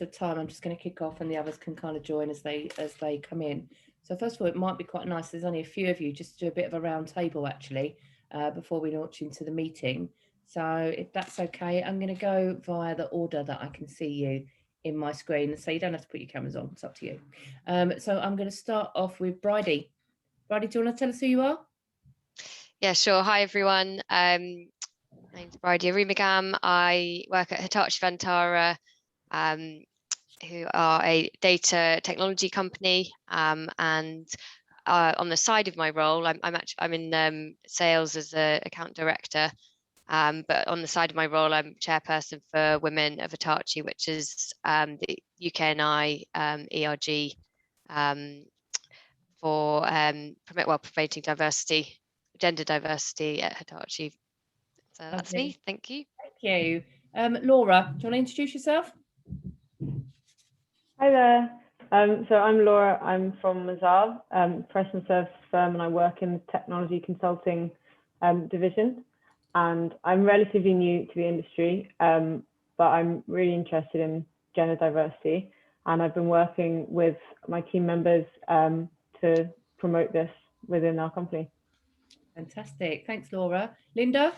of time, I'm just going to kick off and the others can kind of join as they come in. So first of all, it might be quite nice, there's only a few of you, just to do a bit of a round table actually, before we launch into the meeting. So if that's okay, I'm going to go via the order that I can see you in my screen. So you don't have to put your cameras on, it's up to you. So I'm going to start off with Bridie. Bridie, do you want to tell us who you are? Yeah, sure. Hi, everyone. My name's Bridie Arumagam. I work at Hitachi Vantara, who are a data technology company. And on the side of my role, I'm in sales as an account director. But on the side of my role, I'm chairperson for Women of Hitachi, which is the UK&I ERG for promoting diversity, gender diversity at Hitachi. So that's me. Thank you. Thank you. Laura, do you want to introduce yourself? Hi there. So I'm Laura. I'm from Mazar, professional services firm, and I work in the technology consulting division. And I'm relatively new to the industry, but I'm really interested in gender diversity. And I've been working with my team members to promote this within our company. Fantastic. Thanks, Laura. Linda?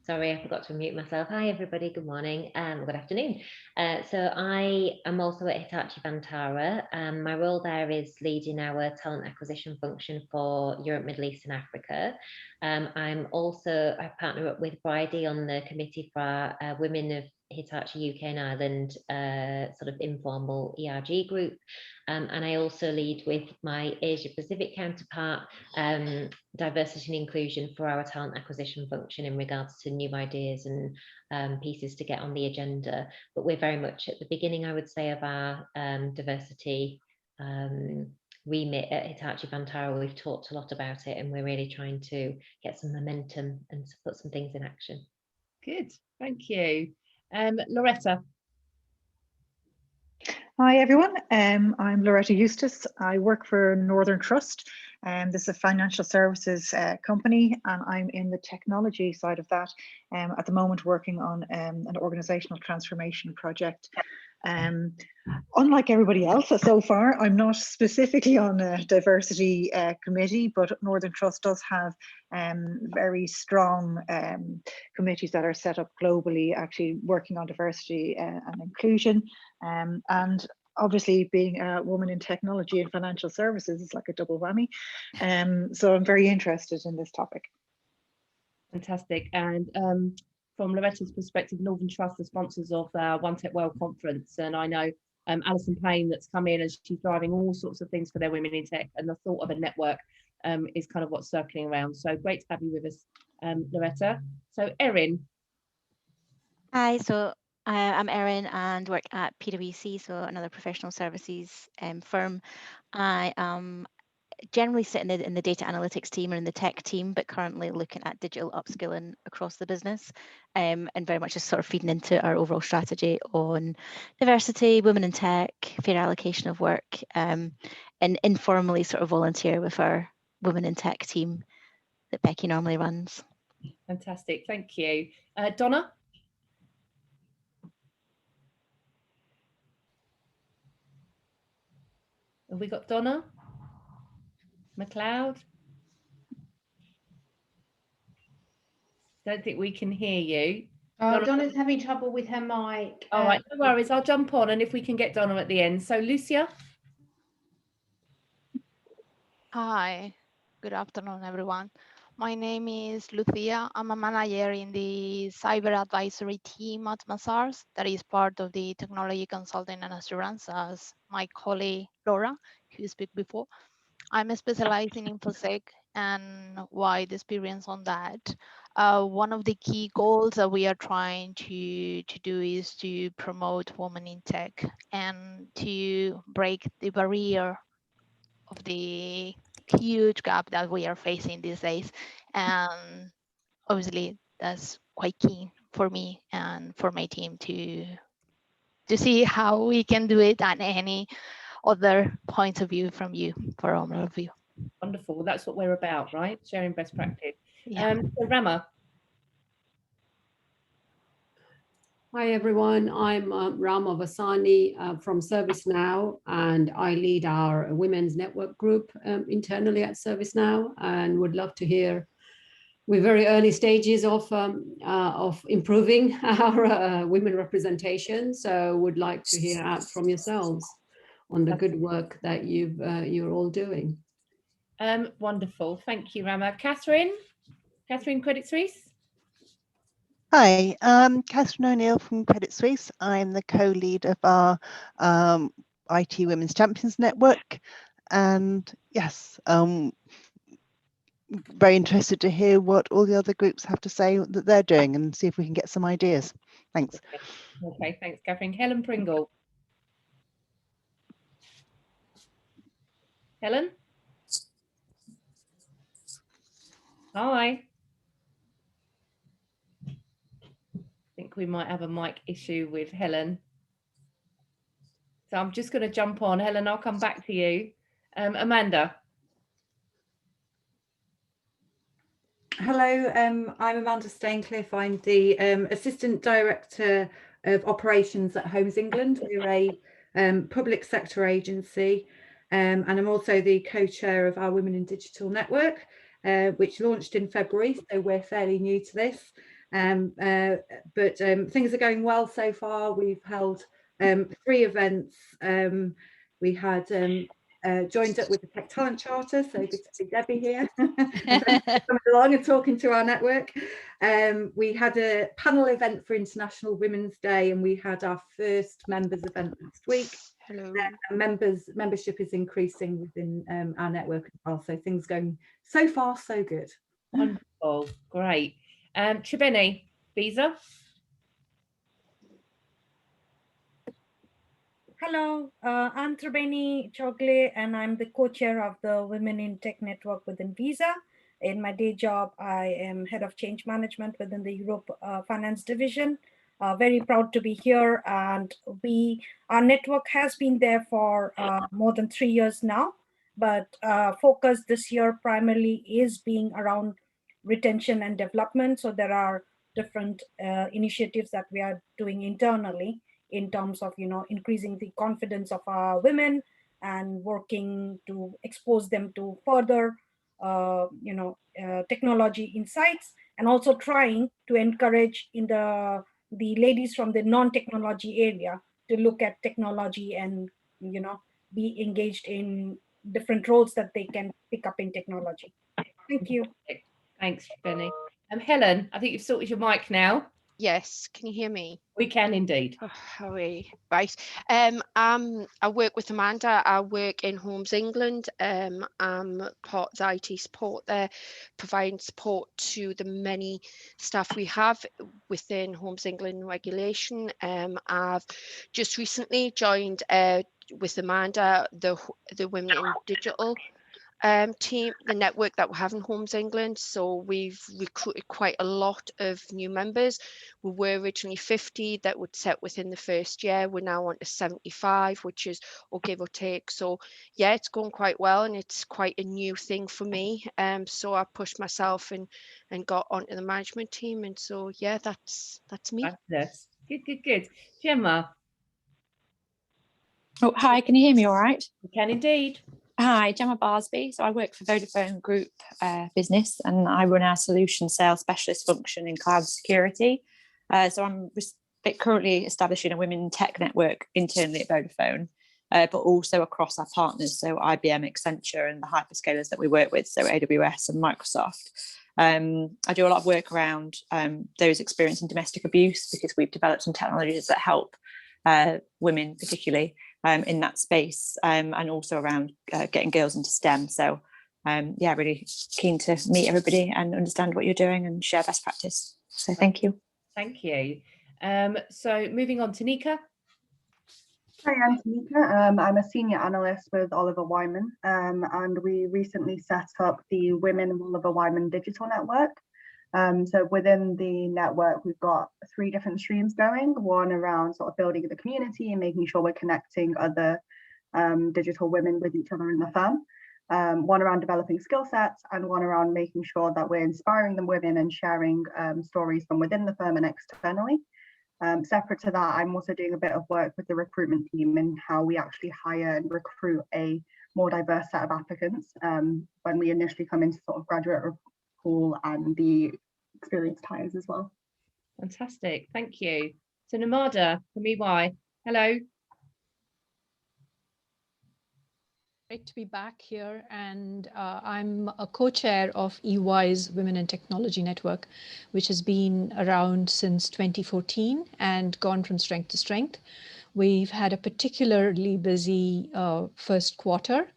Sorry, I forgot to unmute myself. Hi, everybody. Good morning. Good afternoon. So I am also at Hitachi Vantara. My role there is leading our talent acquisition function for Europe, Middle East and Africa. I partner up with Bridie on the committee for Women of Hitachi UK and Ireland sort of informal ERG group. And I also lead with my Asia Pacific counterpart diversity and inclusion for our talent acquisition function in regards to new ideas and pieces to get on the agenda. But we're very much at the beginning, I would say, of our diversity remit at Hitachi Vantara. We've talked a lot about it and we're really trying to get some momentum and to put some things in action. Good, thank you. Loretta. Hi everyone, I'm Loretta Eustace. I work for Northern Trust, and this is a financial services company, and I'm in the technology side of that, at the moment working on an organisational transformation project. Unlike everybody else so far, I'm not specifically on a diversity committee, but Northern Trust does have very strong committees that are set up globally, actually working on diversity and inclusion. And obviously being a woman in technology and financial services is like a double whammy. So I'm very interested in this topic. Fantastic. And from Loretta's perspective, Northern Trust are sponsors of our One Tech World conference, and I know Alison Payne that's come in and she's driving all sorts of things for their women in tech, and the thought of a network is kind of what's circling around. So great to have you with us, Loretta. So Erin. Hi, so I'm Erin and work at PwC, so another professional services firm. I am generally sitting in the data analytics team or in the tech team, but currently looking at digital upskilling across the business, and very much just sort of feeding into our overall strategy on diversity, women in tech, fair allocation of work, and informally sort of volunteer with our women in tech team that Becky normally runs. Fantastic, thank you. Donna? Have we got Donna McLeod? Don't think we can hear you. Donna's having trouble with her mic. All right, no worries. I'll jump on, and if we can get Donna at the end. So Lucia. Hi, good afternoon, everyone. My name is Lucia. I'm a manager in the cyber advisory team at Mazars, that is part of the technology consulting and assurance, as my colleague Laura, who spoke before. I'm specialized in InfoSec and wide experience on that. One of the key goals that we are trying to do is to promote women in tech and to break the barrier of the huge gap that we are facing these days. And obviously that's quite keen for me and for my team to see how we can do it, and any other points of view from you for all of you. Wonderful. That's what we're about, right? Sharing best practice. Yeah. So Rama. Hi everyone, I'm Rama Vasani from ServiceNow, and I lead our women's network group internally at ServiceNow, and would love to hear. We're very early stages of improving our women representation, so would like to hear out from yourselves on the good work that you're all doing. Wonderful, thank you, Rama. Catherine, Credit Suisse. Hi, Catherine O'Neill from Credit Suisse. I'm the co-lead of our IT Women's Champions Network, and yes, very interested to hear what all the other groups have to say that they're doing and see if we can get some ideas. Thanks. Okay, thanks, Catherine. Helen Pringle. Helen? Hi. I think we might have a mic issue with Helen. So I'm just going to jump on. Helen, I'll come back to you. Amanda. Hello, I'm Amanda Staincliffe. I'm the Assistant Director of Operations at Homes England. We're a public sector agency, and I'm also the co-chair of our Women in Digital Network, which launched in February, so we're fairly new to this. But things are going well so far. We've held 3 events. We had joined up with the Tech Talent Charter, so good to see Debbie here coming along and talking to our network. We had a panel event for International Women's Day, and we had our first members event last week. Hello. Membership is increasing within our network as well, so things going so far so good. Wonderful, great. Tribeni, Visa. Hello, I'm Tribeni Chogle, and I'm the co-chair of the Women in Tech Network within Visa. In my day job, I am head of change management within the Europe Finance Division. Very proud to be here, and our network has been there for more than 3 years now, but focus this year primarily is being around retention and development. So there are different initiatives that we are doing internally in terms of increasing the confidence of our women and working to expose them to further technology insights, and also trying to encourage in the ladies from the non-technology area to look at technology and be engaged in different roles that they can pick up in technology. Thank you. Thanks, Tribeni. Helen, I think you've sorted your mic now. Yes, can you hear me? We can indeed. Oh, hooray. Right. I work with Amanda. I work in Homes England. I'm part of the IT support there, providing support to the many staff we have within Homes England regulation. I've just recently joined with Amanda the Women in Digital team, the network that we have in Homes England. So we've recruited quite a lot of new members. We were originally 50 that would set within the first year. We're now on to 75, which is or give or take. So yeah, it's going quite well, and it's quite a new thing for me. So I pushed myself and got onto the management team, and so yeah, that's me. Fabulous. Good. Gemma. Oh, hi, can you hear me all right? We can indeed. Hi, Gemma Barsby. So I work for Vodafone Group Business, and I run our solution sales specialist function in cloud security. So I'm currently establishing a women in tech network internally at Vodafone, but also across our partners, so IBM, Accenture, and the hyperscalers that we work with, so AWS and Microsoft. I do a lot of work around those experiencing domestic abuse, because we've developed some technologies that help women particularly in that space, and also around getting girls into STEM. So yeah, really keen to meet everybody and understand what you're doing and share best practice. So thank you. Thank you. So moving on to Nika. Hi, I'm Tanika. I'm a senior analyst with Oliver Wyman, and we recently set up the Women of Oliver Wyman Digital Network. So within the network, we've got 3 different streams going. One around sort of building the community and making sure we're connecting other digital women with each other in the firm. One around developing skill sets, and one around making sure that we're inspiring the women and sharing stories from within the firm and externally. Separate to that, I'm also doing a bit of work with the recruitment team in how we actually hire and recruit a more diverse set of applicants when we initially come into sort of graduate pool and the experienced hires as well. Fantastic, thank you. So Namada from EY, hello. Great to be back here, and I'm a co-chair of EY's Women in Technology Network, which has been around since 2014 and gone from strength to strength. We've had a particularly busy first quarter.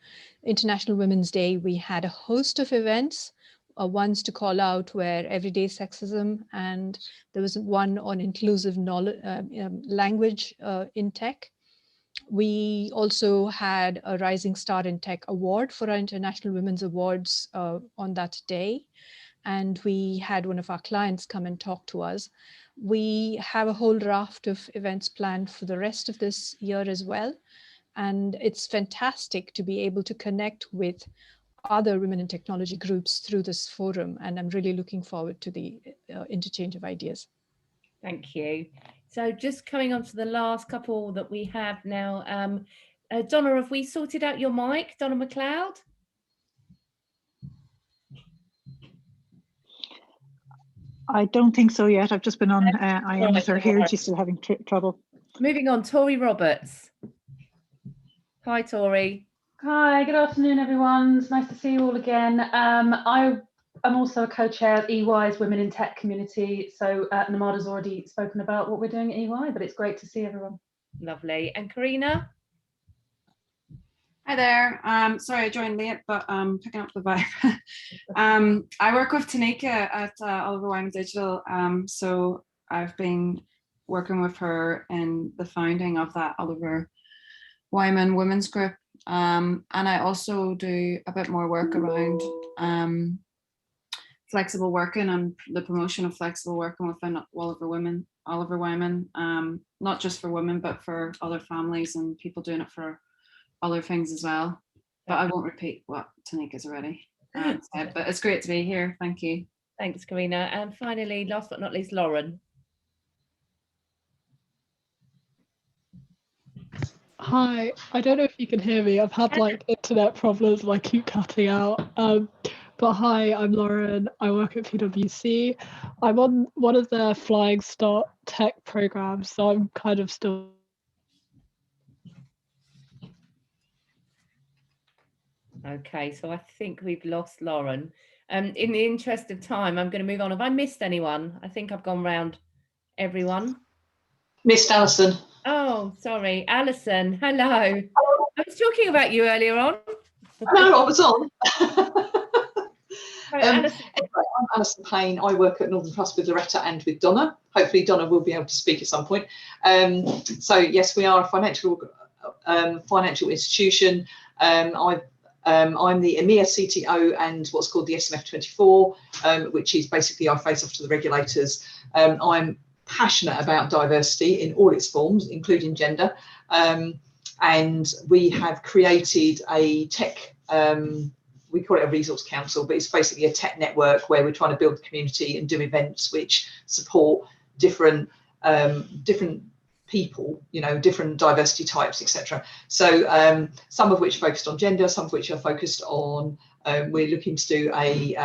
International Women's Day, we had a host of events. Ones to call out were everyday sexism, and there was one on inclusive language in tech. We also had a Rising Star in Tech award for our International Women's Awards on that day. And we had one of our clients come and talk to us. We have a whole raft of events planned for the rest of this year as well. And it's fantastic to be able to connect with other women in technology groups through this forum. And I'm really looking forward to the interchange of ideas. Thank you. So just coming on to the last couple that we have now. Donna, have we sorted out your mic, Donna McLeod? I don't think so yet. I've just been on IM with her here. She's still having trouble. Moving on, Tori Roberts. Hi, Tori. Hi, good afternoon, everyone. It's nice to see you all again. I'm also a co-chair of EY's Women in Tech community. So Namada's already spoken about what we're doing at EY, but it's great to see everyone. Lovely. And Karina? Hi there. Sorry I joined late, but picking up the vibe. I work with Tanika at Oliver Wyman Digital. So I've been working with her in the founding of that Oliver Wyman Women's Group. And I also do a bit more work around flexible working and the promotion of flexible working within Oliver Wyman, not just for women, but for other families and people doing it for other things as well. But I won't repeat what Tanika's already said, but it's great to be here. Thank you. Thanks, Karina. And finally, last but not least, Lauren. Hi, I don't know if you can hear me. I've had like internet problems and I keep cutting out. But hi, I'm Lauren. I work at PwC. I'm on one of their Flying Start tech programs, so I'm kind of still. Okay, so I think we've lost Lauren. In the interest of time, I'm going to move on. Have I missed anyone? I think I've gone round everyone. Missed Alison. Oh, sorry, Alison. Hello. I was talking about you earlier on. No, I was on. Anyway, I'm Alison Payne. I work at Northern Trust with Loretta and with Donna. Hopefully Donna will be able to speak at some point. So yes, we are a financial institution. I'm the EMEA CTO and what's called the SMF24, which is basically I face off to the regulators. I'm passionate about diversity in all its forms, including gender. And we have created a tech, we call it a resource council, but it's basically a tech network where we're trying to build the community and do events which support different people, you know, different diversity types, etc. So some of which are focused on gender, some of which are focused on, we're looking to do a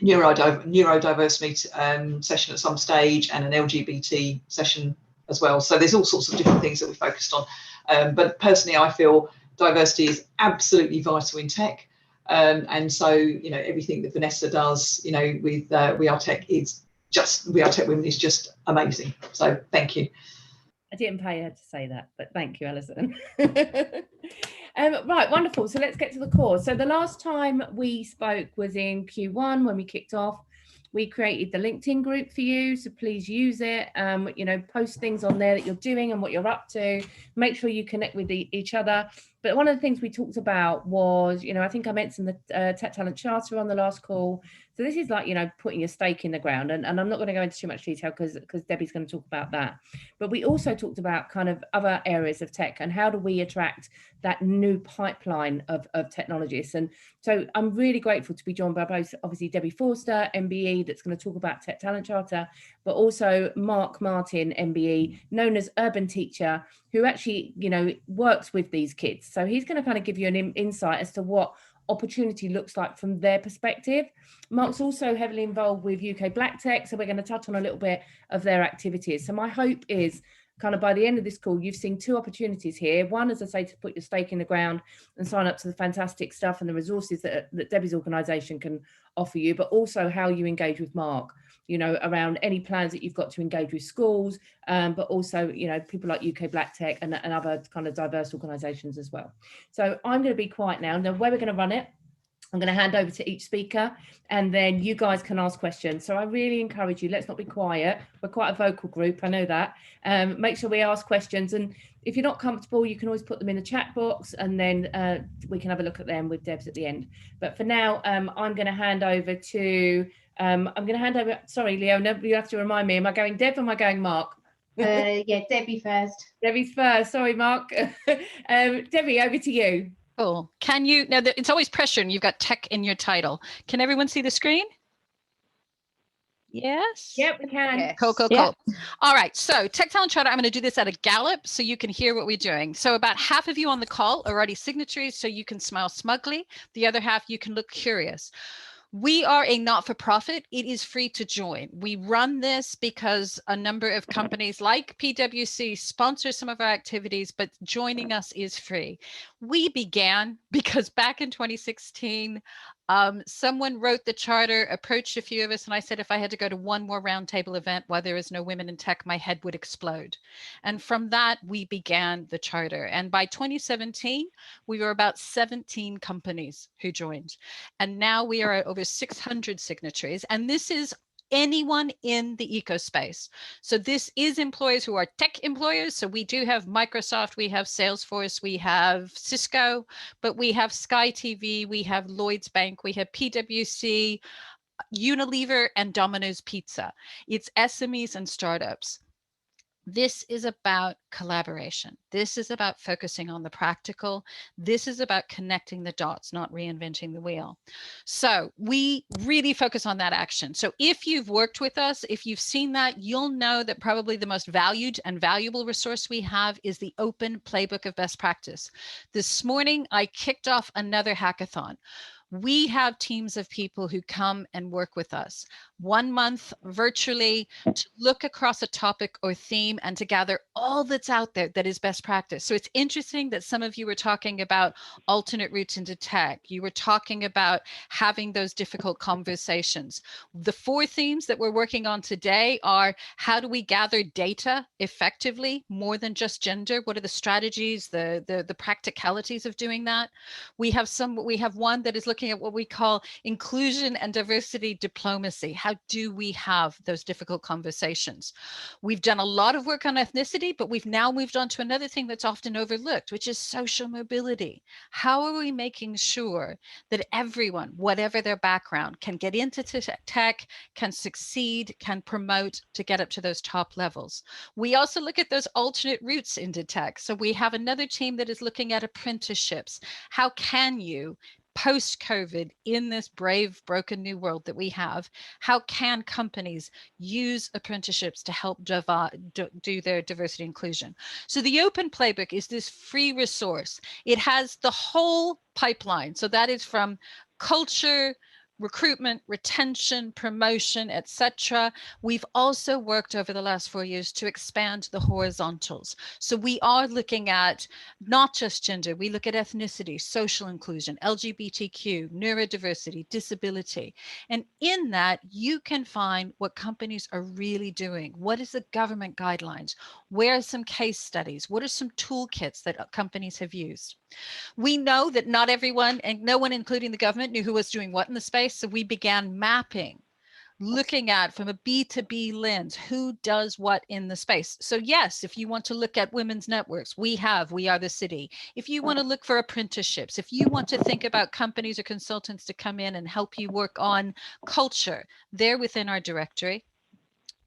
neurodiverse session at some stage and an LGBT session as well. So there's all sorts of different things that we focused on. But personally, I feel diversity is absolutely vital in tech. And so, you know, everything that Vanessa does, you know, with WeAreTech is just, WeAreTech Women is just amazing. So thank you. I didn't pay her to say that, but thank you, Alison. Right, wonderful. So let's get to the core. So the last time we spoke was in Q1 when we kicked off. We created the LinkedIn group for you, so please use it. You know, post things on there that you're doing and what you're up to. Make sure you connect with each other. But one of the things we talked about was, you know, I think I mentioned the Tech Talent Charter on the last call. So this is like, you know, putting your stake in the ground, and I'm not going to go into too much detail because Debbie's going to talk about that. But we also talked about kind of other areas of tech and how do we attract that new pipeline of technologists. And so I'm really grateful to be joined by both, obviously, Debbie Forster, MBE, that's going to talk about Tech Talent Charter, but also Mark Martin, MBE, known as Urban Teacher, who actually, you know, works with these kids. So he's going to kind of give you an insight as to what opportunity looks like from their perspective. Mark's also heavily involved with UK Black Tech, so we're going to touch on a little bit of their activities. So my hope is kind of by the end of this call, you've seen two opportunities here. One, as I say, to put your stake in the ground and sign up to the fantastic stuff and the resources that Debbie's organisation can offer you, but also how you engage with Mark, you know, around any plans that you've got to engage with schools, but also, you know, people like UK Black Tech and other kind of diverse organisations as well. So I'm going to be quiet now. Now, where we're going to run it, I'm going to hand over to each speaker and then you guys can ask questions. So I really encourage you, let's not be quiet. We're quite a vocal group, I know that. Make sure we ask questions, and if you're not comfortable, you can always put them in the chat box and then we can have a look at them with Debs at the end. But for now, I'm going to hand over to, sorry, Leona, you have to remind me, am I going Deb or am I going Mark? Yeah, Debbie first. Debbie's first, sorry, Mark. Debbie, over to you. Cool. Can you, now it's always pressure and you've got tech in your title. Can everyone see the screen? Yes? Yep, we can. Yes. Cool, cool, cool. Yeah. All right, so Tech Talent Charter, I'm going to do this at a gallop so you can hear what we're doing. So about half of you on the call are already signatories, so you can smile smugly. The other half, you can look curious. We are a not-for-profit. It is free to join. We run this because a number of companies like PwC sponsor some of our activities, but joining us is free. We began because back in 2016, someone wrote the charter, approached a few of us, and I said, if I had to go to one more roundtable event while there is no women in tech, my head would explode. And from that, we began the charter. And by 2017, we were about 17 companies who joined. And now we are at over 600 signatories. And this is anyone in the ecospace. So this is employers who are tech employers. So we do have Microsoft, we have Salesforce, we have Cisco, but we have Sky TV, we have Lloyds Bank, we have PwC, Unilever, and Domino's Pizza. It's SMEs and startups. This is about collaboration. This is about focusing on the practical. This is about connecting the dots, not reinventing the wheel. So we really focus on that action. So if you've worked with us, if you've seen that, you'll know that probably the most valued and valuable resource we have is the open playbook of best practice. This morning, I kicked off another hackathon. We have teams of people who come and work with us 1 month virtually to look across a topic or theme and to gather all that's out there that is best practice. So it's interesting that some of you were talking about alternate routes into tech. You were talking about having those difficult conversations. The 4 themes that we're working on today are how do we gather data effectively more than just gender? What are the strategies, the practicalities of doing that? We have one that is looking at what we call inclusion and diversity diplomacy. How do we have those difficult conversations? We've done a lot of work on ethnicity, but we've now moved on to another thing that's often overlooked, which is social mobility. How are we making sure that everyone, whatever their background, can get into tech, can succeed, can promote to get up to those top levels? We also look at those alternate routes into tech. So we have another team that is looking at apprenticeships. How can you, post-COVID, in this brave, broken new world that we have, how can companies use apprenticeships to help do their diversity inclusion? So the Open Playbook is this free resource. It has the whole pipeline. So that is from culture, recruitment, retention, promotion, etc. We've also worked over the last 4 years to expand the horizontals. So we are looking at not just gender, we look at ethnicity, social inclusion, LGBTQ, neurodiversity, disability. And in that, you can find what companies are really doing. What is the government guidelines? Where are some case studies? What are some toolkits that companies have used? We know that not everyone, and no one including the government, knew who was doing what in the space, so we began mapping looking at from a B2B lens, who does what in the space. So yes, if you want to look at women's networks, we are the city. If you want to look for apprenticeships, if you want to think about companies or consultants to come in and help you work on culture, they're within our directory.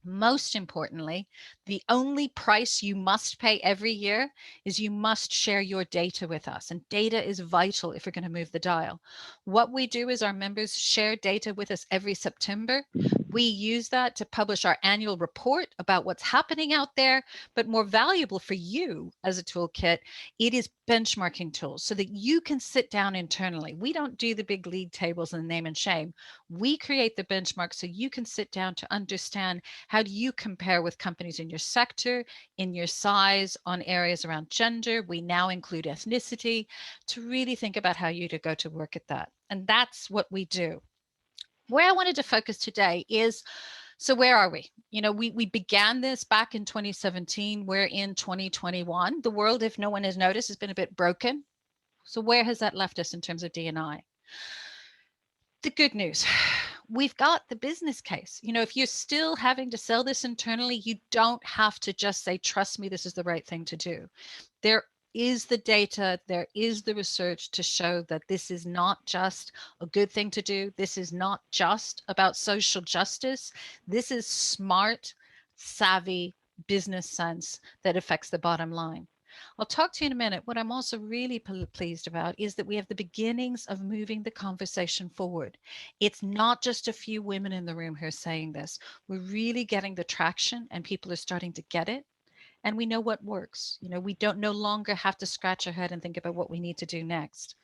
Most importantly, the only price you must pay every year is you must share your data with us. And data is vital if we're going to move the dial. What we do is our members share data with us every September. We use that to publish our annual report about what's happening out there, but more valuable for you as a toolkit, it is benchmarking tools so that you can sit down internally. We don't do the big league tables and name and shame. We create the benchmark so you can sit down to understand how do you compare with companies in your sector, in your size, on areas around gender. We now include ethnicity to really think about how you to go to work at that. And that's what we do. Where I wanted to focus today is, so where are we? You know, we began this back in 2017. We're in 2021. The world, if no one has noticed, has been a bit broken. So where has that left us in terms of D&I? The good news, we've got the business case. You know, if you're still having to sell this internally, you don't have to just say, trust me, this is the right thing to do. There is the data, there is the research to show that this is not just a good thing to do. This is not just about social justice. This is smart, savvy business sense that affects the bottom line. I'll talk to you in a minute. What I'm also really pleased about is that we have the beginnings of moving the conversation forward. It's not just a few women in the room who are saying this. We're really getting the traction and people are starting to get it. And we know what works. You know, we don't no longer have to scratch our head and think about what we need to do next.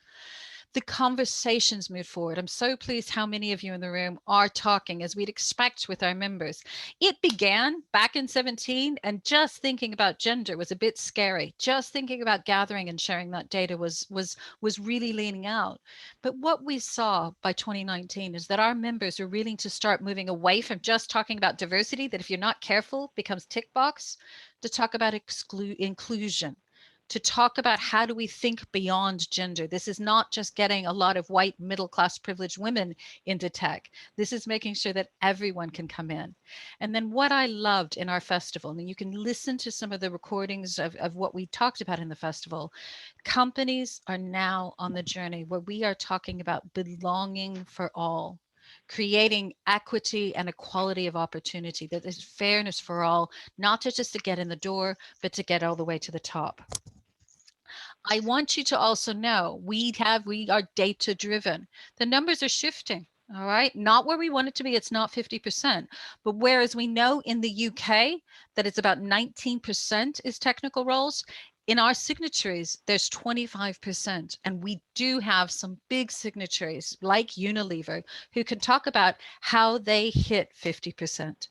The conversations move forward. I'm so pleased how many of you in the room are talking as we'd expect with our members. It began back in 17 and just thinking about gender was a bit scary. Just thinking about gathering and sharing that data was really leaning out. But what we saw by 2019 is that our members are willing to start moving away from just talking about diversity, that if you're not careful becomes tick box, to talk about inclusion, to talk about how do we think beyond gender. This is not just getting a lot of white middle-class privileged women into tech. This is making sure that everyone can come in. And then what I loved in our festival, and you can listen to some of the recordings of what we talked about in the festival, companies are now on the journey where we are talking about belonging for all, creating equity and equality of opportunity, that is fairness for all, not just to get in the door, but to get all the way to the top. I want you to also know we are data driven. The numbers are shifting. All right, not where we want it to be. It's not 50%, but whereas we know in the UK that it's about 19% is technical roles, in our signatories, there's 25%. And we do have some big signatories like Unilever who can talk about how they hit 50%.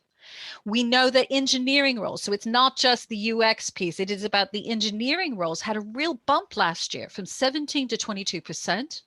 We know that engineering roles, so it's not just the UX piece, it is about the engineering roles, had a real bump last year from 17 to 22%.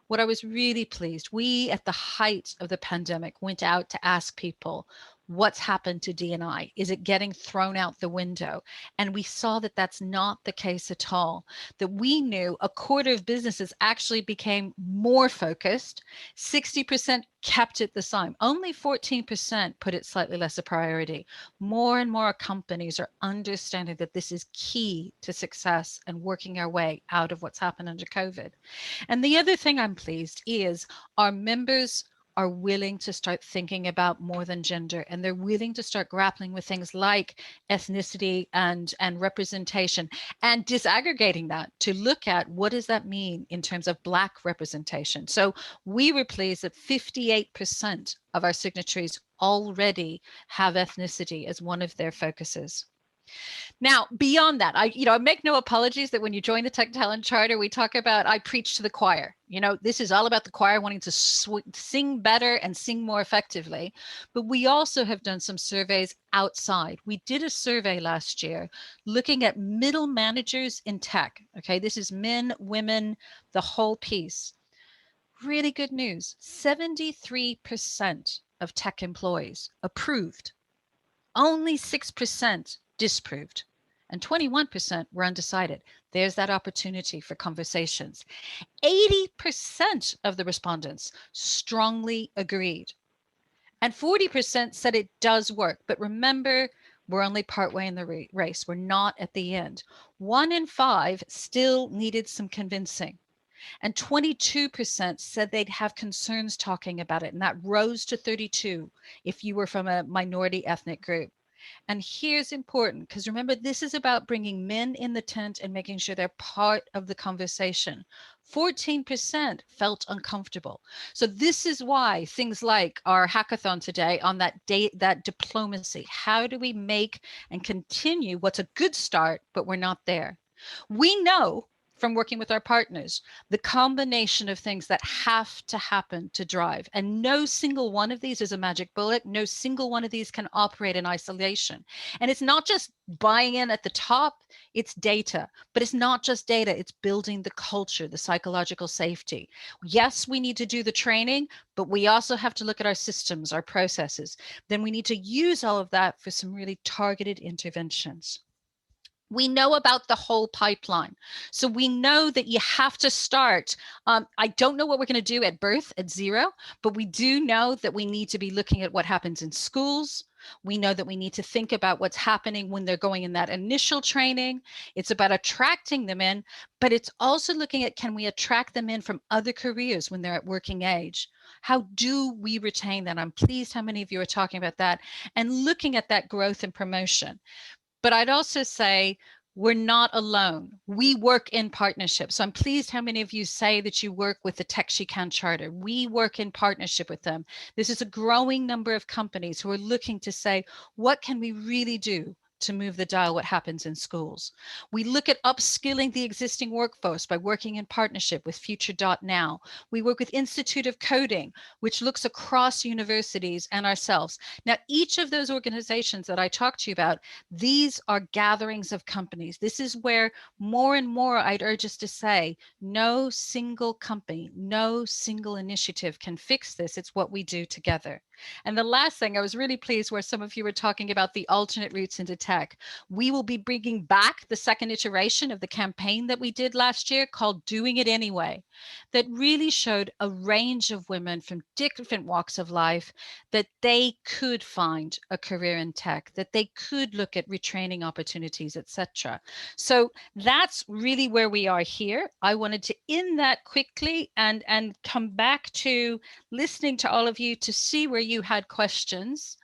What I was really pleased, we at the height of the pandemic went out to ask people, what's happened to D&I? Is it getting thrown out the window? And we saw that that's not the case at all. That we knew a quarter of businesses actually became more focused. 60% kept it the same. Only 14% put it slightly less a priority. More and more companies are understanding that this is key to success and working our way out of what's happened under COVID. And the other thing I'm pleased is our members are willing to start thinking about more than gender, and they're willing to start grappling with things like ethnicity and representation, and disaggregating that to look at what does that mean in terms of Black representation. So we were pleased that 58% of our signatories already have ethnicity as one of their focuses. Now, beyond that, I make no apologies that when you join the Tech Talent Charter, we talk about, I preach to the choir. You know, this is all about the choir wanting to sing better and sing more effectively. But we also have done some surveys outside. We did a survey last year looking at middle managers in tech. Okay, this is men, women, the whole piece. Really good news. 73% of tech employees approved. Only 6% disproved, and 21% were undecided. There's that opportunity for conversations. 80% of the respondents strongly agreed. And 40% said it does work. But remember, we're only partway in the race. We're not at the end. 1 in 5 still needed some convincing. And 22% said they'd have concerns talking about it. And that rose to 32 if you were from a minority ethnic group. And here's important, because remember, this is about bringing men in the tent and making sure they're part of the conversation. 14% felt uncomfortable. So this is why things like our hackathon today on that diplomacy, how do we make and continue what's a good start, but we're not there. We know from working with our partners, the combination of things that have to happen to drive. And no single one of these is a magic bullet. No single one of these can operate in isolation. And it's not just buying in at the top, it's data. But it's not just data, it's building the culture, the psychological safety. Yes, we need to do the training, but we also have to look at our systems, our processes. Then we need to use all of that for some really targeted interventions. We know about the whole pipeline. So we know that you have to start. I don't know what we're going to do at birth at 0, but we do know that we need to be looking at what happens in schools. We know that we need to think about what's happening when they're going in that initial training. It's about attracting them in, but it's also looking at, can we attract them in from other careers when they're at working age? How do we retain that? I'm pleased how many of you are talking about that and looking at that growth and promotion. But I'd also say we're not alone. We work in partnership. So I'm pleased how many of you say that you work with the Tech She Can Charter. We work in partnership with them. This is a growing number of companies who are looking to say, what can we really do to move the dial what happens in schools? We look at upskilling the existing workforce by working in partnership with Future.now. We work with Institute of Coding, which looks across universities and ourselves. Now, each of those organizations that I talked to you about, these are gatherings of companies. This is where more and more I'd urge us to say, no single company, no single initiative can fix this. It's what we do together. And the last thing, I was really pleased where some of you were talking about the alternate routes into tech. We will be bringing back the second iteration of the campaign that we did last year called Doing It Anyway, that really showed a range of women from different walks of life that they could find a career in tech, that they could look at retraining opportunities, etc. So that's really where we are here. I wanted to end that quickly and come back to listening to all of you to see where you had questions.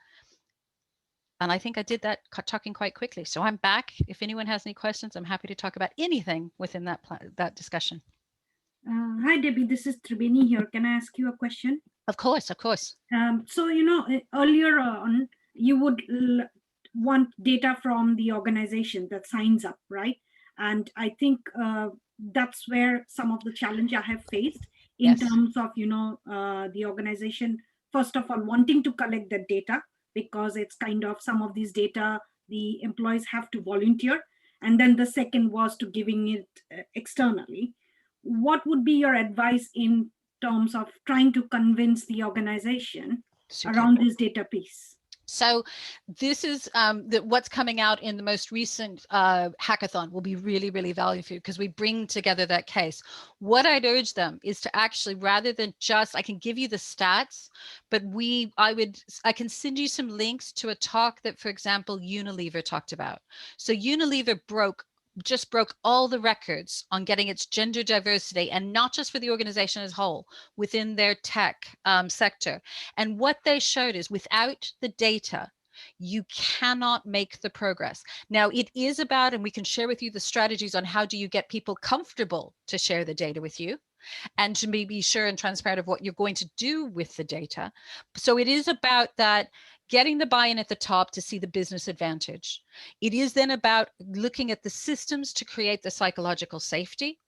And I think I did that talking quite quickly. So I'm back. If anyone has any questions, I'm happy to talk about anything within that discussion. Hi, Debbie. This is Tribini here. Can I ask you a question? Of course, of course. So, you know, earlier on, you would want data from the organization that signs up, right? And I think that's where some of the challenge I have faced in terms of, you know, the organization, first of all, wanting to collect that data, because it's kind of some of these data, the employees have to volunteer. And then the second was to giving it externally. What would be your advice in terms of trying to convince the organization around this data piece? So this is what's coming out in the most recent hackathon will be really, really valuable for you because we bring together that case. What I'd urge them is to actually, rather than just, I can give you the stats, but I can send you some links to a talk that, for example, Unilever talked about. So Unilever just broke all the records on getting its gender diversity, and not just for the organization as a whole, within their tech sector. And what they showed is without the data, you cannot make the progress. Now, it is about, and we can share with you the strategies on how do you get people comfortable to share the data with you, and to be sure and transparent of what you're going to do with the data. So it is about that, getting the buy-in at the top to see the business advantage. It is then about looking at the systems to create the psychological safety.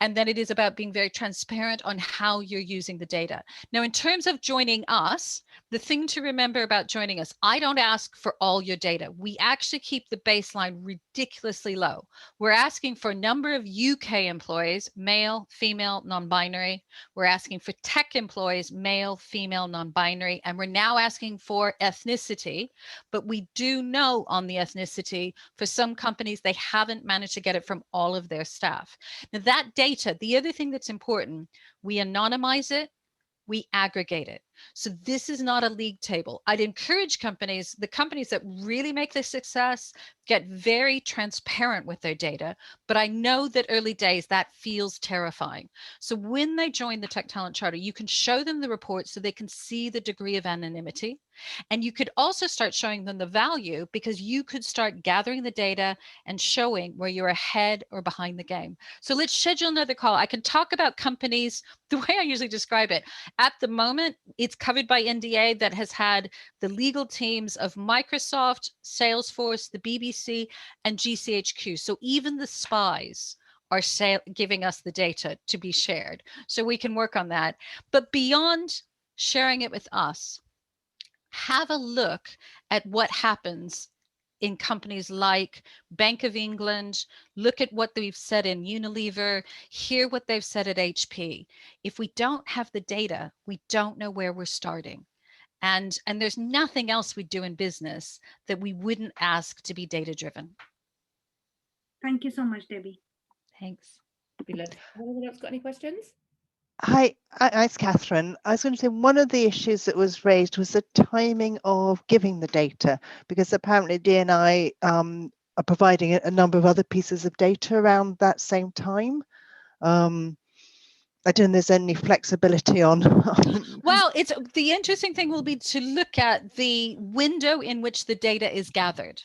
And then it is about being very transparent on how you're using the data. Now, in terms of joining us, the thing to remember about joining us, I don't ask for all your data. We actually keep the baseline ridiculously low. We're asking for a number of UK employees, male, female, non-binary. We're asking for tech employees, male, female, non-binary. And we're now asking for ethnicity. But we do know on the ethnicity, for some companies, they haven't managed to get it from all of their staff. Now, that data, the other thing that's important, we anonymize it, we aggregate it. So this is not a league table. I'd encourage companies, the companies that really make this success, get very transparent with their data. But I know that early days that feels terrifying. So when they join the Tech Talent Charter, you can show them the report so they can see the degree of anonymity. And you could also start showing them the value, because you could start gathering the data and showing where you're ahead or behind the game. So let's schedule another call. I can talk about companies the way I usually describe it. At the moment, it's covered by NDA that has had the legal teams of Microsoft, Salesforce, the BBC, and GCHQ. So even the spies are giving us the data to be shared. So we can work on that. But beyond sharing it with us, have a look at what happens in companies like Bank of England. Look at what we've said in Unilever, hear what they've said at HP. If we don't have the data, we don't know where we're starting. And there's nothing else we do in business that we wouldn't ask to be data driven. Thank you so much, Debbie. Thanks. Fabulous. Anyone else got any questions? Hi, it's Catherine. I was going to say one of the issues that was raised was the timing of giving the data, because apparently D&I are providing a number of other pieces of data around that same time. I don't know if there's any flexibility on. Well, it's the interesting thing will be to look at the window in which the data is gathered.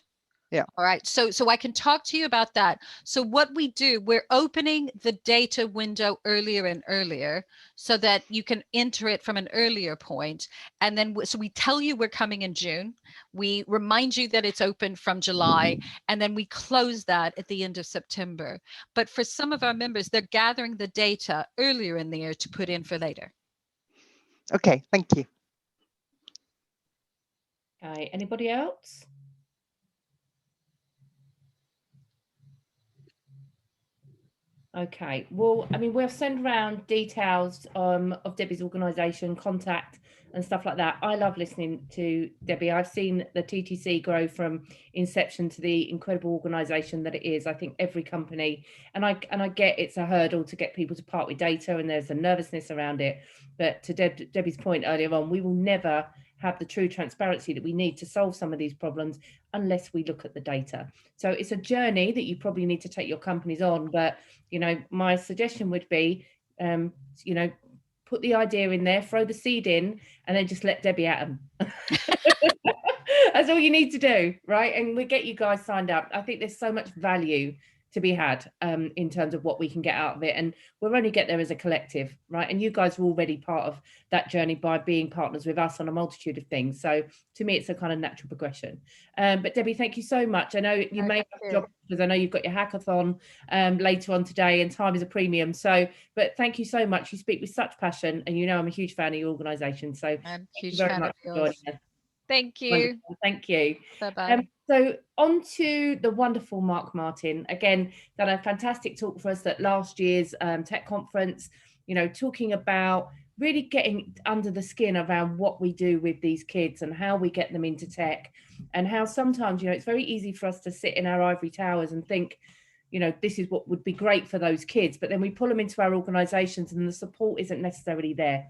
Yeah. All right. So I can talk to you about that. So what we do, we're opening the data window earlier and earlier so that you can enter it from an earlier point. And then so we tell you we're coming in June. We remind you that it's open from July, and then we close that at the end of September. But for some of our members, they're gathering the data earlier in the year to put in for later. Okay, thank you. Okay, anybody else? Okay, well, I mean, we'll send around details of Debbie's organisation, contact and stuff like that. I love listening to Debbie. I've seen the TTC grow from inception to the incredible organisation that it is. I think every company, and I get it's a hurdle to get people to part with data, and there's a nervousness around it. But to Debbie's point earlier on, we will never have the true transparency that we need to solve some of these problems unless we look at the data. So it's a journey that you probably need to take your companies on. But, you know, my suggestion would be, you know, put the idea in there, throw the seed in, and then just let Debbie at them. That's all you need to do, right? And we get you guys signed up. I think there's so much value to be had in terms of what we can get out of it, and we'll only get there as a collective, right? And you guys are already part of that journey by being partners with us on a multitude of things. So to me, it's a kind of natural progression. But Debbie, thank you so much. I know you may have a job because I know you've got your hackathon later on today, and time is a premium. So, but thank you so much. You speak with such passion, and you know I'm a huge fan of your organisation. So I'm thank you very much for joining us. Thank you. Wonderful. Thank you. Bye-bye. So on to the wonderful Mark Martin. Again, done a fantastic talk for us at last year's tech conference, you know, talking about really getting under the skin around what we do with these kids and how we get them into tech, and how sometimes, you know, it's very easy for us to sit in our ivory towers and think, you know, this is what would be great for those kids, but then we pull them into our organizations and the support isn't necessarily there.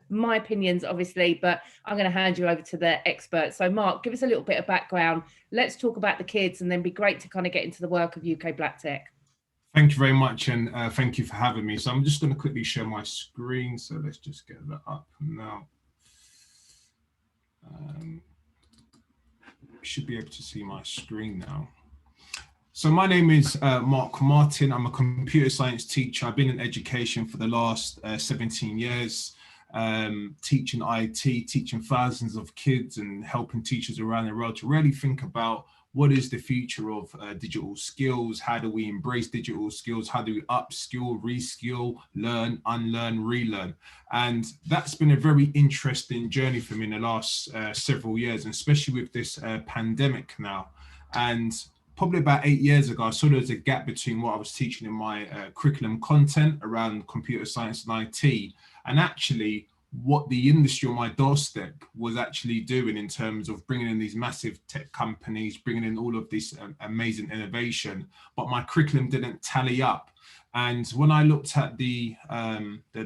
My opinions, obviously, but I'm going to hand you over to the expert. So Mark, give us a little bit of background. Let's talk about the kids, and then be great to kind of get into the work of UK Black Tech. Thank you very much, and thank you for having me. So I'm just going to quickly share my screen. So let's just get that up now. You should be able to see my screen now. So my name is Mark Martin. I'm a computer science teacher. I've been in education for the last 17 years, teaching IT, teaching thousands of kids and helping teachers around the world to really think about what is the future of digital skills? How do we embrace digital skills? How do we upskill, reskill, learn, unlearn, relearn? And that's been a very interesting journey for me in the last several years, and especially with this pandemic now. And probably about 8 years ago, I saw there was a gap between what I was teaching in my curriculum content around computer science and IT, and actually what the industry on my doorstep was actually doing in terms of bringing in these massive tech companies, bringing in all of this amazing innovation, but my curriculum didn't tally up. And when I looked at the